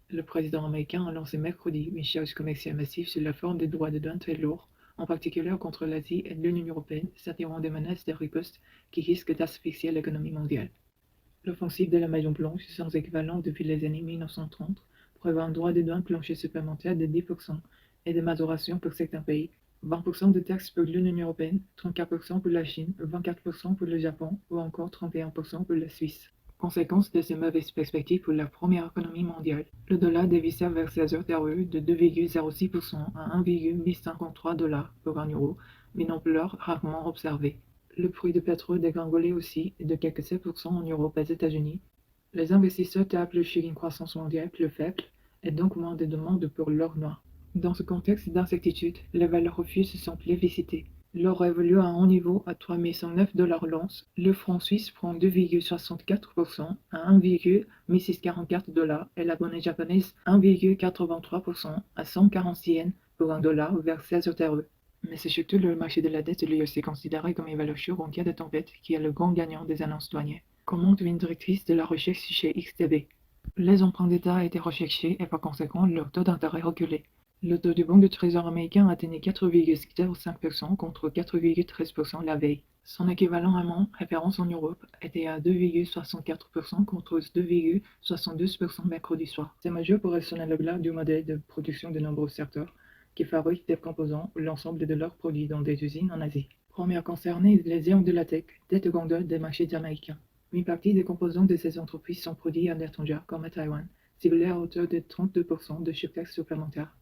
Le président américain a lancé mercredi une charge commerciale massive sous la forme de droits de douane très lourds, en particulier contre l'Asie et l'Union européenne, s'attirant des menaces de riposte qui risquent d'asphyxier l'économie mondiale. L'offensive de la Maison-Blanche, sans équivalent depuis les années 1930, prévoit un droit de douane plancher supplémentaire de 10% et de majoration pour certains pays, 20% de taxes pour l'Union européenne, 34% pour la Chine, 24% pour le Japon ou encore 31% pour la Suisse. Conséquence de ces mauvaises perspectives pour la première économie mondiale, le dollar dévissa vers ses heures de 2,06% à 1,1053 $ pour un euro, une ampleur rarement observée. Le prix du pétrole dégringolait aussi de quelques 7% en Europe et aux États-Unis. Les investisseurs tablent sur une croissance mondiale plus faible et donc moins de demandes pour l'or noir. Dans ce contexte d'incertitude, les valeurs refuges se sont plébiscitées. L'or évolue à un haut niveau à 3109 $ l'once. Le franc suisse prend 2,64% à 1,1644 $ et la monnaie japonaise 1,83% à 146 yens pour un dollar vers 16 €. Mais c'est surtout le marché de la dette lui aussi considéré comme une valeur sûre en cas de tempête qui est le grand gagnant des annonces douanières, commente une directrice de la recherche chez XTB. Les emprunts d'État étaient recherchés et par conséquent leur taux d'intérêt reculé. Le taux du bon de trésor américain atteignait 4,05% contre 4,13% la veille. Son équivalent allemand, référence en Europe, était à 2,64% contre 2,72% mercredi soir. Ces mesures pourraient sonner le glas du modèle de production de nombreux secteurs qui fabriquent des composants ou l'ensemble de leurs produits dans des usines en Asie. Première concernée, les géants de la tech, tête gondole des marchés américains. Une partie des composants de ces entreprises sont produits à l'étranger, comme à Taïwan, ciblés à hauteur de 32% de surtaxe supplémentaire.